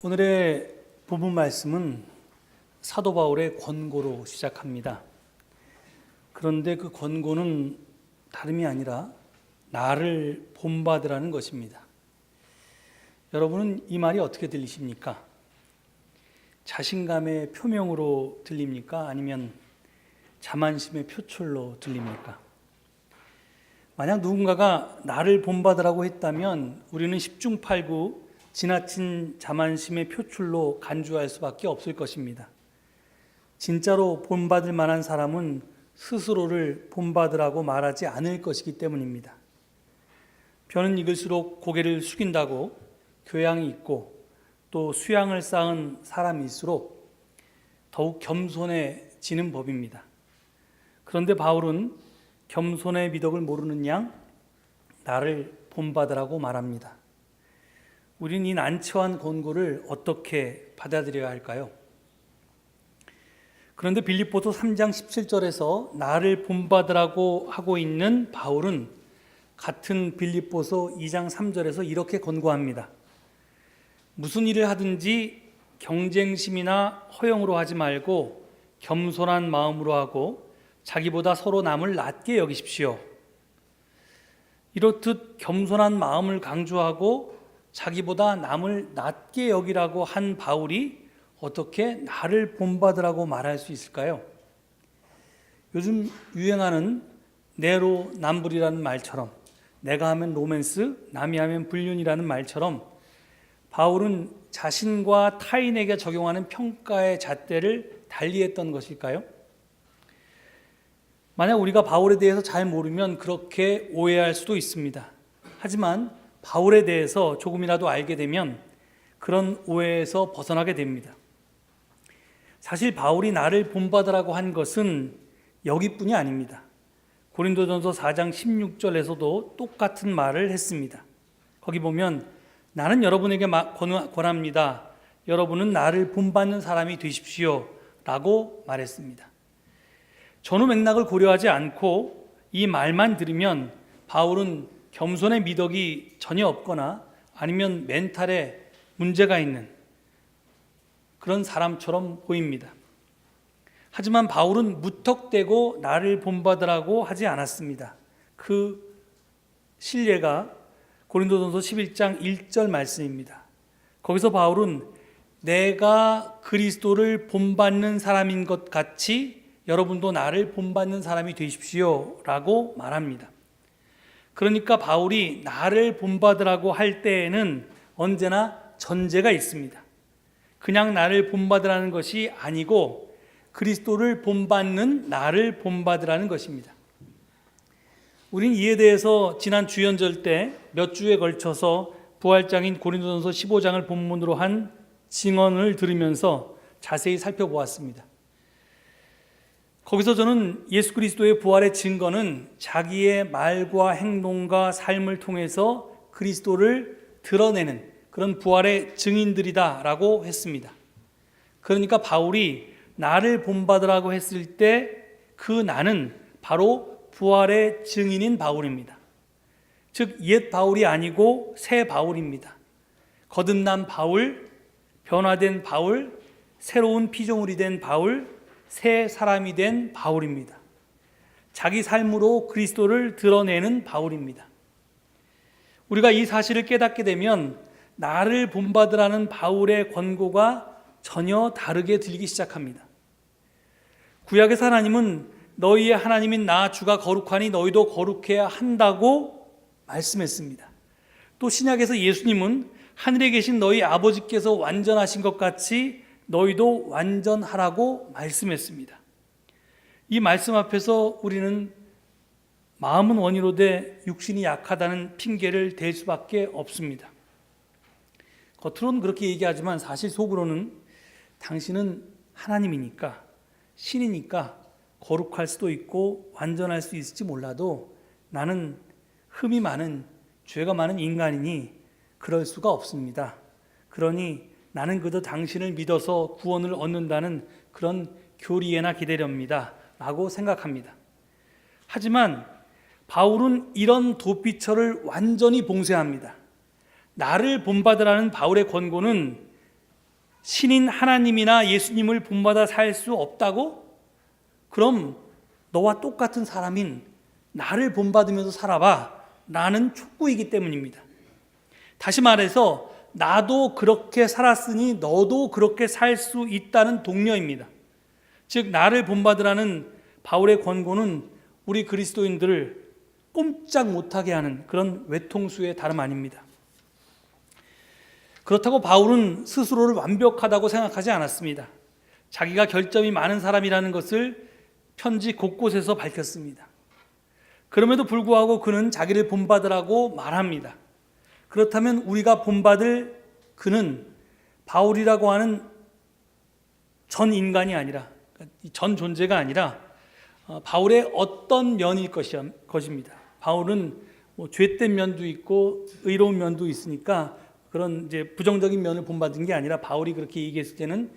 오늘의 본문 말씀은 사도 바울의 권고로 시작합니다. 그런데 그 권고는 다름이 아니라 나를 본받으라는 것입니다. 여러분은 이 말이 어떻게 들리십니까? 자신감의 표명으로 들립니까? 아니면 자만심의 표출로 들립니까? 만약 누군가가 나를 본받으라고 했다면 우리는 10중 8구 지나친 자만심의 표출로 간주할 수밖에 없을 것입니다. 진짜로 본받을 만한 사람은 스스로를 본받으라고 말하지 않을 것이기 때문입니다. 벼는 익을수록 고개를 숙인다고 교양이 있고 또 수양을 쌓은 사람일수록 더욱 겸손해지는 법입니다. 그런데 바울은 겸손의 미덕을 모르는 양 나를 본받으라고 말합니다. 우리는 이 난처한 권고를 어떻게 받아들여야 할까요? 그런데 빌립보서 3장 17절에서 나를 본받으라고 하고 있는 바울은 같은 빌립보서 2장 3절에서 이렇게 권고합니다. 무슨 일을 하든지 경쟁심이나 허영으로 하지 말고 겸손한 마음으로 하고 자기보다 서로 남을 낮게 여기십시오. 이렇듯 겸손한 마음을 강조하고 자기보다 남을 낮게 여기라고 한 바울이 어떻게 나를 본받으라고 말할 수 있을까요? 요즘 유행하는 내로남불이라는 말처럼 내가 하면 로맨스, 남이 하면 불륜이라는 말처럼 바울은 자신과 타인에게 적용하는 평가의 잣대를 달리했던 것일까요? 만약 우리가 바울에 대해서 잘 모르면 그렇게 오해할 수도 있습니다. 하지만 바울에 대해서 조금이라도 알게 되면 그런 오해에서 벗어나게 됩니다. 사실 바울이 나를 본받으라고 한 것은 여기뿐이 아닙니다. 고린도전서 4장 16절에서도 똑같은 말을 했습니다. 거기 보면 나는 여러분에게 권합니다. 여러분은 나를 본받는 사람이 되십시오 라고 말했습니다. 전후 맥락을 고려하지 않고 이 말만 들으면 바울은 겸손의 미덕이 전혀 없거나 아니면 멘탈에 문제가 있는 그런 사람처럼 보입니다. 하지만 바울은 무턱대고 나를 본받으라고 하지 않았습니다. 그 실례가 고린도전서 11장 1절 말씀입니다. 거기서 바울은 내가 그리스도를 본받는 사람인 것 같이 여러분도 나를 본받는 사람이 되십시오 라고 말합니다. 그러니까 바울이 나를 본받으라고 할 때에는 언제나 전제가 있습니다. 그냥 나를 본받으라는 것이 아니고 그리스도를 본받는 나를 본받으라는 것입니다. 우린 이에 대해서 지난 주연절 때 몇 주에 걸쳐서 부활장인 고린도전서 15장을 본문으로 한 증언을 들으면서 자세히 살펴보았습니다. 거기서 저는 예수 그리스도의 부활의 증거는 자기의 말과 행동과 삶을 통해서 그리스도를 드러내는 그런 부활의 증인들이다라고 했습니다. 그러니까 바울이 나를 본받으라고 했을 때 그 나는 바로 부활의 증인인 바울입니다. 즉 옛 바울이 아니고 새 바울입니다. 거듭난 바울, 변화된 바울, 새로운 피조물이 된 바울, 새 사람이 된 바울입니다. 자기 삶으로 그리스도를 드러내는 바울입니다. 우리가 이 사실을 깨닫게 되면 나를 본받으라는 바울의 권고가 전혀 다르게 들리기 시작합니다. 구약에서 하나님은 너희의 하나님인 나 주가 거룩하니 너희도 거룩해야 한다고 말씀했습니다. 또 신약에서 예수님은 하늘에 계신 너희 아버지께서 완전하신 것 같이 너희도 완전하라고 말씀했습니다. 이 말씀 앞에서 우리는 마음은 원이로되 육신이 약하다는 핑계를 댈 수밖에 없습니다. 겉으로는 그렇게 얘기하지만 사실 속으로는 당신은 하나님이니까 신이니까 거룩할 수도 있고 완전할 수 있을지 몰라도 나는 흠이 많은 죄가 많은 인간이니 그럴 수가 없습니다. 그러니 나는 그저 당신을 믿어서 구원을 얻는다는 그런 교리에나 기대렵니다 라고 생각합니다. 하지만 바울은 이런 도피처를 완전히 봉쇄합니다. 나를 본받으라는 바울의 권고는 신인 하나님이나 예수님을 본받아 살 수 없다고? 그럼 너와 똑같은 사람인 나를 본받으면서 살아봐. 나는 촉구이기 때문입니다. 다시 말해서 나도 그렇게 살았으니 너도 그렇게 살 수 있다는 독려입니다. 즉 나를 본받으라는 바울의 권고는 우리 그리스도인들을 꼼짝 못하게 하는 그런 외통수의 다름 아닙니다. 그렇다고 바울은 스스로를 완벽하다고 생각하지 않았습니다. 자기가 결점이 많은 사람이라는 것을 편지 곳곳에서 밝혔습니다. 그럼에도 불구하고 그는 자기를 본받으라고 말합니다. 그렇다면 우리가 본받을 그는 바울이라고 하는 전 인간이 아니라, 전 존재가 아니라 바울의 어떤 면일 것입니다. 바울은 죄된 면도 있고 의로운 면도 있으니까 그런 이제 부정적인 면을 본받은 게 아니라 바울이 그렇게 얘기했을 때는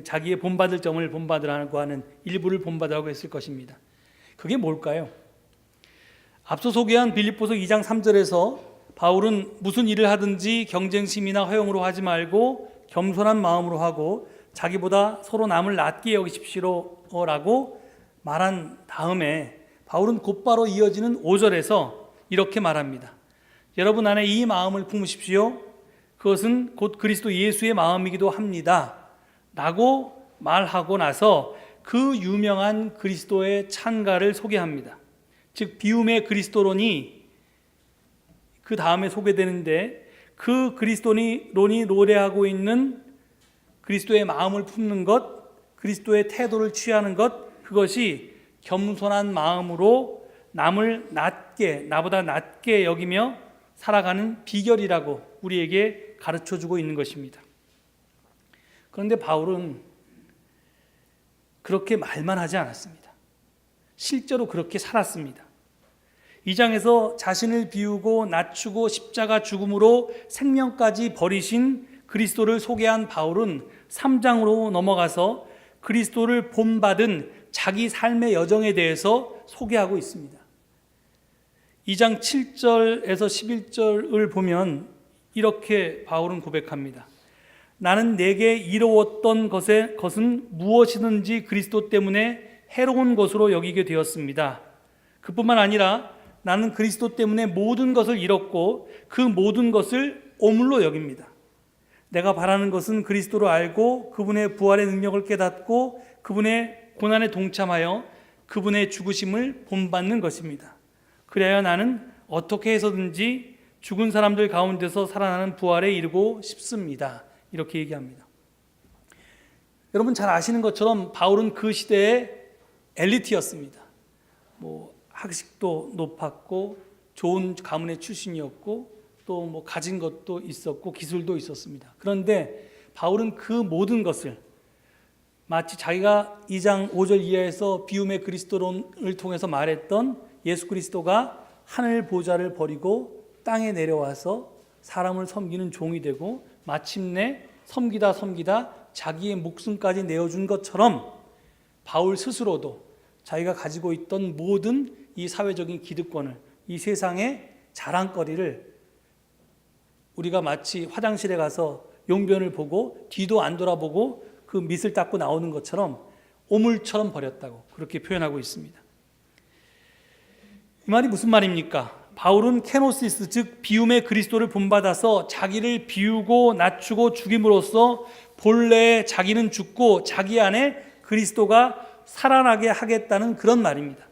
자기의 본받을 점을 본받으라고 하는 일부를 본받으라고 했을 것입니다. 그게 뭘까요? 앞서 소개한 빌립보서 2장 3절에서 바울은 무슨 일을 하든지 경쟁심이나 허영으로 하지 말고 겸손한 마음으로 하고 자기보다 서로 남을 낮게 여기십시오라고 말한 다음에 바울은 곧바로 이어지는 5절에서 이렇게 말합니다. 여러분 안에 이 마음을 품으십시오. 그것은 곧 그리스도 예수의 마음이기도 합니다. 라고 말하고 나서 그 유명한 그리스도의 찬가를 소개합니다. 즉 비움의 그리스도론이 그 다음에 소개되는데 그 그리스도론이 노래하고 있는 그리스도의 마음을 품는 것, 그리스도의 태도를 취하는 것, 그것이 겸손한 마음으로 남을 나보다 낮게 여기며 살아가는 비결이라고 우리에게 가르쳐주고 있는 것입니다. 그런데 바울은 그렇게 말만 하지 않았습니다. 실제로 그렇게 살았습니다. 2장에서 자신을 비우고 낮추고 십자가 죽음으로 생명까지 버리신 그리스도를 소개한 바울은 3장으로 넘어가서 그리스도를 본받은 자기 삶의 여정에 대해서 소개하고 있습니다. 2장 7절에서 11절을 보면 이렇게 바울은 고백합니다. 나는 내게 이루었던 것은 무엇이든지 그리스도 때문에 해로운 것으로 여기게 되었습니다. 그뿐만 아니라 나는 그리스도 때문에 모든 것을 잃었고 그 모든 것을 오물로 여깁니다. 내가 바라는 것은 그리스도를 알고 그분의 부활의 능력을 깨닫고 그분의 고난에 동참하여 그분의 죽으심을 본받는 것입니다. 그래야 나는 어떻게 해서든지 죽은 사람들 가운데서 살아나는 부활에 이르고 싶습니다. 이렇게 얘기합니다. 여러분 잘 아시는 것처럼 바울은 그 시대의 엘리트였습니다. 학식도 높았고 좋은 가문의 출신이었고 또 가진 것도 있었고 기술도 있었습니다. 그런데 바울은 그 모든 것을 마치 자기가 2장 5절 이하에서 비움의 그리스도론을 통해서 말했던 예수 그리스도가 하늘 보좌를 버리고 땅에 내려와서 사람을 섬기는 종이 되고 마침내 섬기다 자기의 목숨까지 내어준 것처럼 바울 스스로도 자기가 가지고 있던 모든 이 사회적인 기득권을, 이 세상의 자랑거리를 우리가 마치 화장실에 가서 용변을 보고 뒤도 안 돌아보고 그 밑을 닦고 나오는 것처럼 오물처럼 버렸다고 그렇게 표현하고 있습니다. 이 말이 무슨 말입니까? 바울은 케노시스, 즉 비움의 그리스도를 본받아서 자기를 비우고 낮추고 죽임으로써 본래 자기는 죽고 자기 안에 그리스도가 살아나게 하겠다는 그런 말입니다.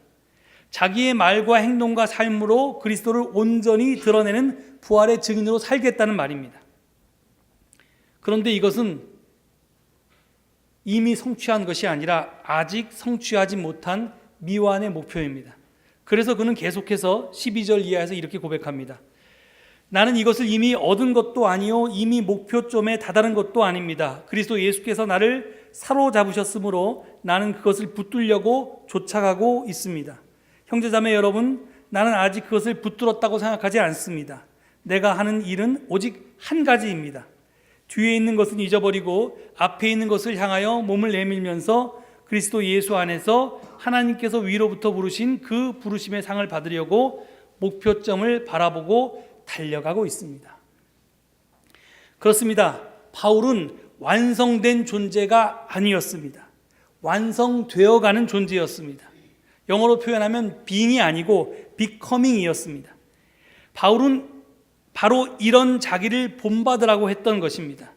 자기의 말과 행동과 삶으로 그리스도를 온전히 드러내는 부활의 증인으로 살겠다는 말입니다. 그런데 이것은 이미 성취한 것이 아니라 아직 성취하지 못한 미완의 목표입니다. 그래서 그는 계속해서 12절 이하에서 이렇게 고백합니다. 나는 이것을 이미 얻은 것도 아니요 이미 목표점에 다다른 것도 아닙니다. 그리스도 예수께서 나를 사로잡으셨으므로 나는 그것을 붙들려고 쫓아가고 있습니다. 형제자매 여러분, 나는 아직 그것을 붙들었다고 생각하지 않습니다. 내가 하는 일은 오직 한 가지입니다. 뒤에 있는 것은 잊어버리고 앞에 있는 것을 향하여 몸을 내밀면서 그리스도 예수 안에서 하나님께서 위로부터 부르신 그 부르심의 상을 받으려고 목표점을 바라보고 달려가고 있습니다. 그렇습니다. 바울은 완성된 존재가 아니었습니다. 완성되어가는 존재였습니다. 영어로 표현하면 being이 아니고 becoming이었습니다. 바울은 바로 이런 자기를 본받으라고 했던 것입니다.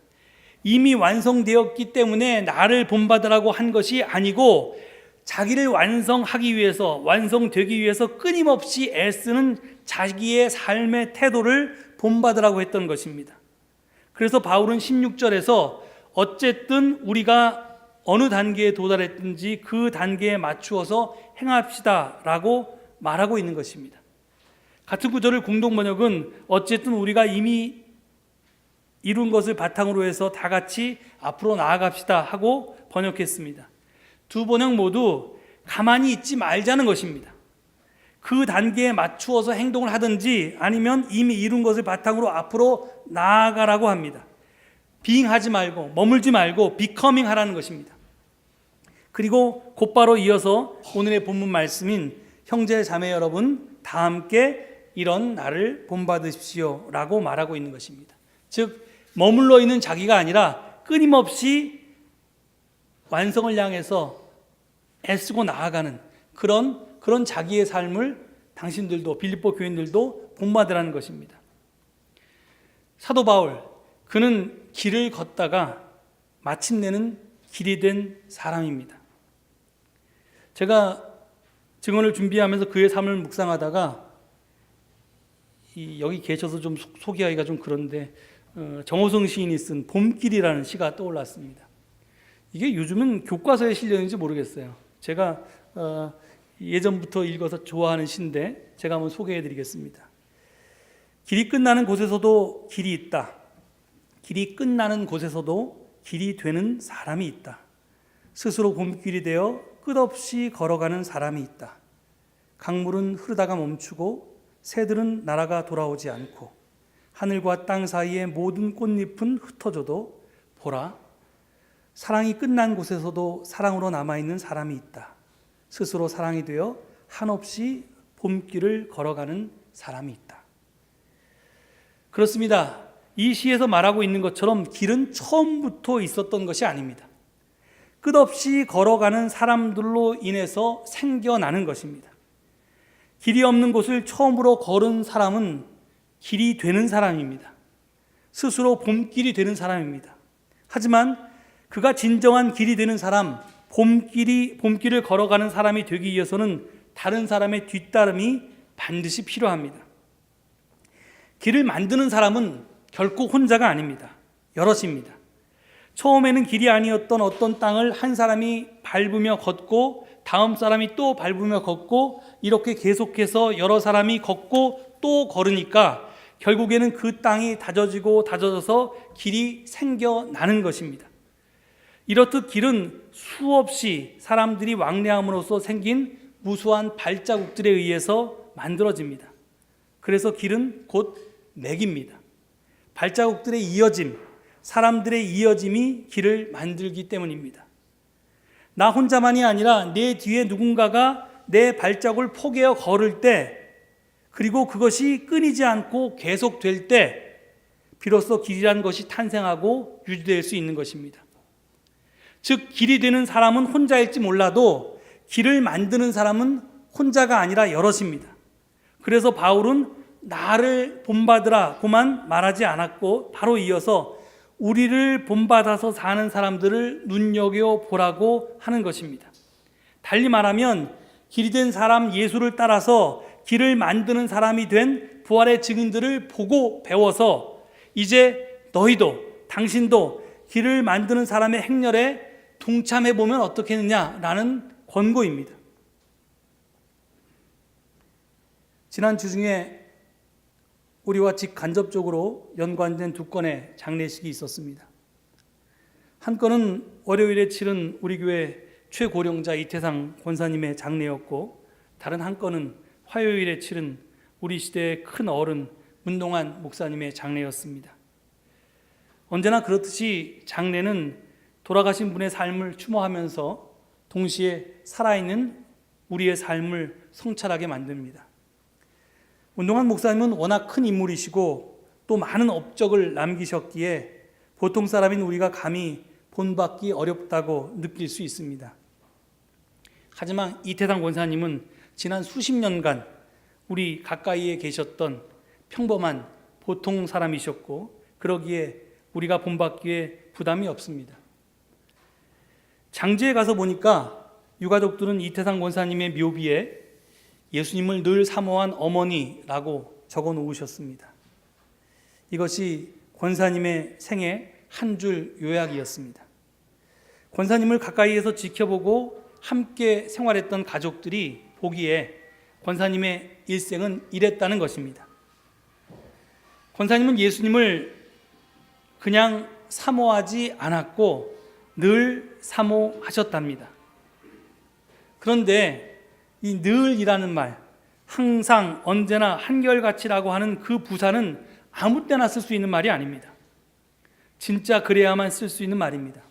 이미 완성되었기 때문에 나를 본받으라고 한 것이 아니고 자기를 완성하기 위해서, 완성되기 위해서 끊임없이 애쓰는 자기의 삶의 태도를 본받으라고 했던 것입니다. 그래서 바울은 16절에서 어쨌든 우리가 어느 단계에 도달했든지 그 단계에 맞추어서 행합시다 라고 말하고 있는 것입니다. 같은 구절을 공동번역은 어쨌든 우리가 이미 이룬 것을 바탕으로 해서 다 같이 앞으로 나아갑시다 하고 번역했습니다. 두 번역 모두 가만히 있지 말자는 것입니다. 그 단계에 맞추어서 행동을 하든지 아니면 이미 이룬 것을 바탕으로 앞으로 나아가라고 합니다. being하지 말고 머물지 말고 becoming 하라는 것입니다. 그리고 곧바로 이어서 오늘의 본문 말씀인 형제 자매 여러분 다 함께 이런 나를 본받으십시오 라고 말하고 있는 것입니다. 즉 머물러 있는 자기가 아니라 끊임없이 완성을 향해서 애쓰고 나아가는 그런 자기의 삶을 당신들도 빌립보 교인들도 본받으라는 것입니다. 사도 바울 그는 길을 걷다가 마침내는 길이 된 사람입니다. 제가 증언을 준비하면서 그의 삶을 묵상하다가 여기 계셔서 좀 소개하기가 좀 그런데 정호성 시인이 쓴 봄길이라는 시가 떠올랐습니다. 이게 요즘은 교과서에 실렸는지 모르겠어요. 제가 예전부터 읽어서 좋아하는 시인데 제가 한번 소개해 드리겠습니다. 길이 끝나는 곳에서도 길이 있다. 길이 끝나는 곳에서도 길이 되는 사람이 있다. 스스로 봄길이 되어 끝없이 걸어가는 사람이 있다. 강물은 흐르다가 멈추고 새들은 날아가 돌아오지 않고 하늘과 땅 사이의 모든 꽃잎은 흩어져도 보라, 사랑이 끝난 곳에서도 사랑으로 남아있는 사람이 있다. 스스로 사랑이 되어 한없이 봄길을 걸어가는 사람이 있다. 그렇습니다. 이 시에서 말하고 있는 것처럼 길은 처음부터 있었던 것이 아닙니다. 끝없이 걸어가는 사람들로 인해서 생겨나는 것입니다. 길이 없는 곳을 처음으로 걸은 사람은 길이 되는 사람입니다. 스스로 봄길이 되는 사람입니다. 하지만 그가 진정한 길이 되는 사람, 봄길을 걸어가는 사람이 되기 위해서는 다른 사람의 뒤따름이 반드시 필요합니다. 길을 만드는 사람은 결코 혼자가 아닙니다. 여럿입니다. 처음에는 길이 아니었던 어떤 땅을 한 사람이 밟으며 걷고 다음 사람이 또 밟으며 걷고 이렇게 계속해서 여러 사람이 걷고 또 걸으니까 결국에는 그 땅이 다져지고 다져져서 길이 생겨나는 것입니다. 이렇듯 길은 수없이 사람들이 왕래함으로써 생긴 무수한 발자국들에 의해서 만들어집니다. 그래서 길은 곧 맥입니다. 발자국들의 이어짐, 사람들의 이어짐이 길을 만들기 때문입니다. 나 혼자만이 아니라 내 뒤에 누군가가 내 발자국을 포개어 걸을 때, 그리고 그것이 끊이지 않고 계속될 때 비로소 길이라는 것이 탄생하고 유지될 수 있는 것입니다. 즉 길이 되는 사람은 혼자일지 몰라도 길을 만드는 사람은 혼자가 아니라 여럿입니다. 그래서 바울은 나를 본받으라고만 말하지 않았고 바로 이어서 우리를 본받아서 사는 사람들을 눈여겨보라고 하는 것입니다. 달리 말하면 길이 된 사람 예수를 따라서 길을 만드는 사람이 된 부활의 증인들을 보고 배워서 이제 너희도 당신도 길을 만드는 사람의 행렬에 동참해보면 어떻겠느냐라는 권고입니다. 지난 주 중에 우리와 직간접적으로 연관된 두 건의 장례식이 있었습니다. 한 건은 월요일에 치른 우리 교회 최고령자 이태상 권사님의 장례였고, 다른 한 건은 화요일에 치른 우리 시대의 큰 어른 문동환 목사님의 장례였습니다. 언제나 그렇듯이 장례는 돌아가신 분의 삶을 추모하면서 동시에 살아있는 우리의 삶을 성찰하게 만듭니다. 문동환 목사님은 워낙 큰 인물이시고 또 많은 업적을 남기셨기에 보통 사람인 우리가 감히 본받기 어렵다고 느낄 수 있습니다. 하지만 이태상 권사님은 지난 수십 년간 우리 가까이에 계셨던 평범한 보통 사람이셨고, 그러기에 우리가 본받기에 부담이 없습니다. 장지에 가서 보니까 유가족들은 이태상 권사님의 묘비에 예수님을 늘 사모한 어머니라고 적어 놓으셨습니다. 이것이 권사님의 생애 한 줄 요약이었습니다. 권사님을 가까이에서 지켜보고 함께 생활했던 가족들이 보기에 권사님의 일생은 이랬다는 것입니다. 권사님은 예수님을 그냥 사모하지 않았고 늘 사모하셨답니다. 그런데 이 늘이라는 말, 항상 언제나 한결같이라고 하는 그 부사는 아무 때나 쓸 수 있는 말이 아닙니다. 진짜 그래야만 쓸 수 있는 말입니다.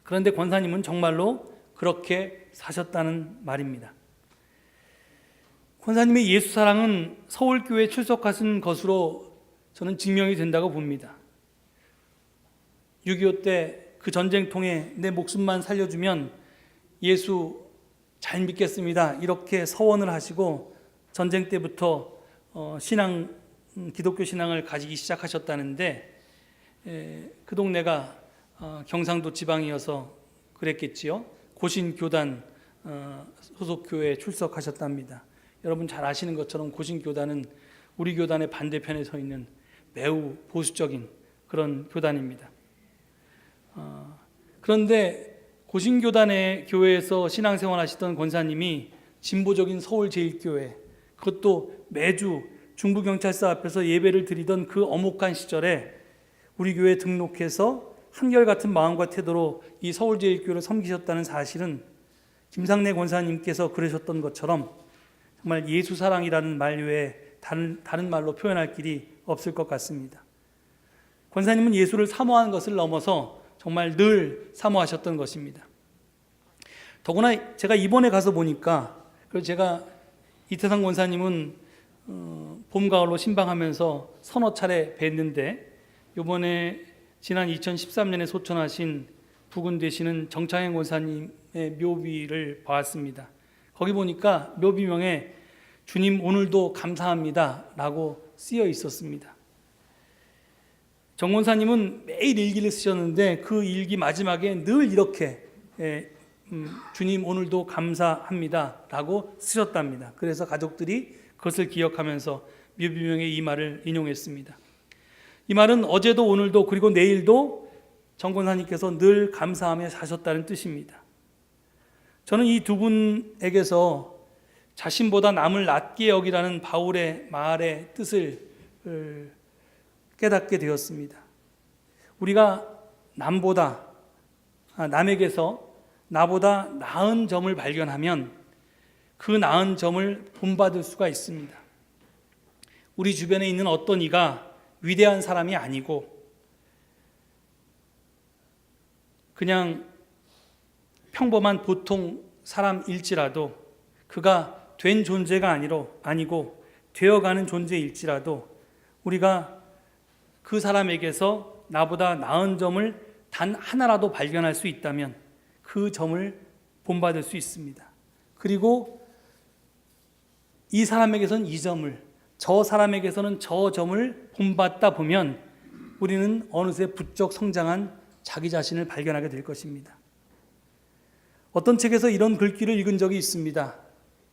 그런데 권사님은 정말로 그렇게 사셨다는 말입니다. 권사님의 예수 사랑은 서울교회에 출석하신 것으로 저는 증명이 된다고 봅니다. 6.25 때 그 전쟁통에 내 목숨만 살려주면 예수 잘 믿겠습니다, 이렇게 서원을 하시고 전쟁 때부터 기독교 신앙을 가지기 시작하셨다는데, 그 동네가 경상도 지방이어서 그랬겠지요. 고신교단 소속 교회에 출석하셨답니다. 여러분 잘 아시는 것처럼 고신교단은 우리 교단의 반대편에 서 있는 매우 보수적인 그런 교단입니다. 그런데 고신교단의 교회에서 신앙생활 하시던 권사님이 진보적인 서울제일교회, 그것도 매주 중부경찰서 앞에서 예배를 드리던 그 엄혹한 시절에 우리 교회에 등록해서 한결같은 마음과 태도로 이 서울제일교회를 섬기셨다는 사실은 김상래 권사님께서 그러셨던 것처럼 정말 예수사랑이라는 말 외에 다른 말로 표현할 길이 없을 것 같습니다. 권사님은 예수를 사모하는 것을 넘어서 정말 늘 사모하셨던 것입니다. 더구나 제가 이번에 가서 보니까, 그래서 제가 이태상 권사님은 봄, 가을로 신방하면서 서너 차례 뵀는데, 이번에 지난 2013년에 소천하신 부근 되시는 정창현 권사님의 묘비를 봤습니다. 거기 보니까 묘비명에 주님 오늘도 감사합니다 라고 쓰여 있었습니다. 정 권사님은 매일 일기를 쓰셨는데 그 일기 마지막에 늘 이렇게 주님 오늘도 감사합니다 라고 쓰셨답니다. 그래서 가족들이 그것을 기억하면서 묘비명에 이 말을 인용했습니다. 이 말은 어제도 오늘도 그리고 내일도 정 권사님께서 늘 감사하며 사셨다는 뜻입니다. 저는 이 두 분에게서 자신보다 남을 낮게 여기라는 바울의 말의 뜻을 깨닫게 되었습니다. 우리가 남에게서 나보다 나은 점을 발견하면 그 나은 점을 본받을 수가 있습니다. 우리 주변에 있는 어떤 이가 위대한 사람이 아니고 그냥 평범한 보통 사람일지라도, 그가 된 존재가 아니고 되어가는 존재일지라도 우리가 그 사람에게서 나보다 나은 점을 단 하나라도 발견할 수 있다면 그 점을 본받을 수 있습니다. 그리고 이 사람에게서는 이 점을, 저 사람에게서는 저 점을 본받다 보면 우리는 어느새 부쩍 성장한 자기 자신을 발견하게 될 것입니다. 어떤 책에서 이런 글귀를 읽은 적이 있습니다.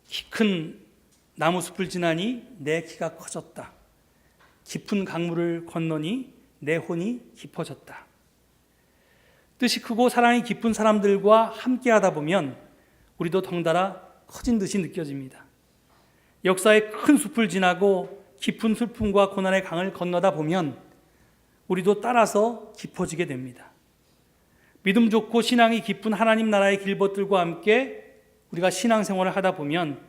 키 큰 나무 숲을 지나니 내 키가 커졌다. 깊은 강물을 건너니 내 혼이 깊어졌다. 뜻이 크고 사랑이 깊은 사람들과 함께 하다 보면 우리도 덩달아 커진 듯이 느껴집니다. 역사의 큰 숲을 지나고 깊은 슬픔과 고난의 강을 건너다 보면 우리도 따라서 깊어지게 됩니다. 믿음 좋고 신앙이 깊은 하나님 나라의 길벗들과 함께 우리가 신앙생활을 하다 보면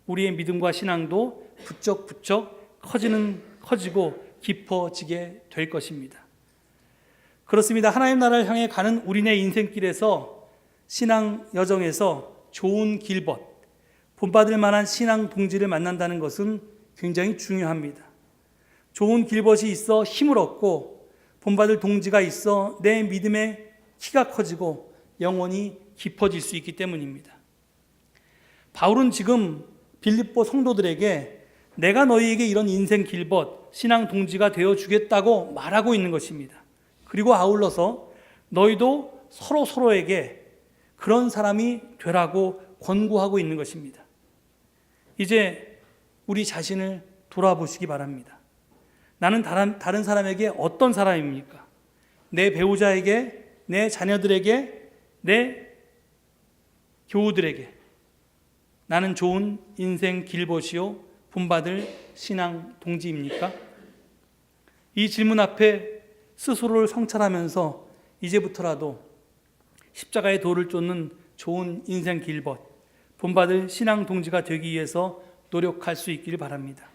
우리의 믿음과 신앙도 부쩍부쩍 커지고 깊어지게 될 것입니다. 그렇습니다. 하나님 나라를 향해 가는 우리네 인생길에서, 신앙 여정에서 좋은 길벗, 본받을 만한 신앙 동지를 만난다는 것은 굉장히 중요합니다. 좋은 길벗이 있어 힘을 얻고 본받을 동지가 있어 내 믿음의 키가 커지고 영혼이 깊어질 수 있기 때문입니다. 바울은 지금 빌립보 성도들에게 내가 너희에게 이런 인생 길벗, 신앙 동지가 되어주겠다고 말하고 있는 것입니다. 그리고 아울러서 너희도 서로에게 그런 사람이 되라고 권고하고 있는 것입니다. 이제 우리 자신을 돌아보시기 바랍니다. 나는 다른 사람에게 어떤 사람입니까? 내 배우자에게, 내 자녀들에게, 내 교우들에게 나는 좋은 인생 길벗이요 본받을 신앙 동지입니까? 이 질문 앞에 스스로를 성찰하면서 이제부터라도 십자가의 도를 쫓는 좋은 인생 길벗, 본받을 신앙 동지가 되기 위해서 노력할 수 있기를 바랍니다.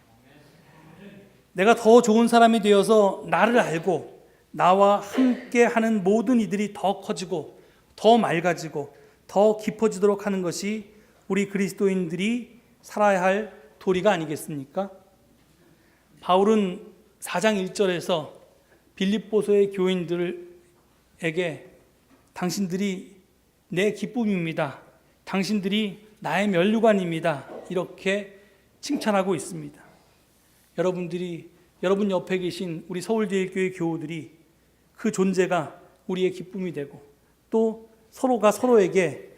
내가 더 좋은 사람이 되어서 나를 알고 나와 함께 하는 모든 이들이 더 커지고 더 맑아지고 더 깊어지도록 하는 것이 우리 그리스도인들이 살아야 할 도리가 아니겠습니까? 바울은 4장 1절에서 빌립보서의 교인들에게 당신들이 내 기쁨입니다. 당신들이 나의 면류관입니다. 이렇게 칭찬하고 있습니다. 여러분 옆에 계신 우리 서울제일교회 교우들이 그 존재가 우리의 기쁨이 되고 또 서로가 서로에게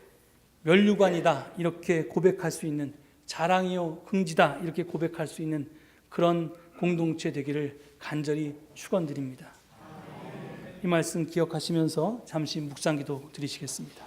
면류관이다 이렇게 고백할 수 있는, 자랑이요 긍지다 이렇게 고백할 수 있는 그런 공동체 되기를 간절히 축원드립니다. 이 말씀 기억하시면서 잠시 묵상기도 드리시겠습니다.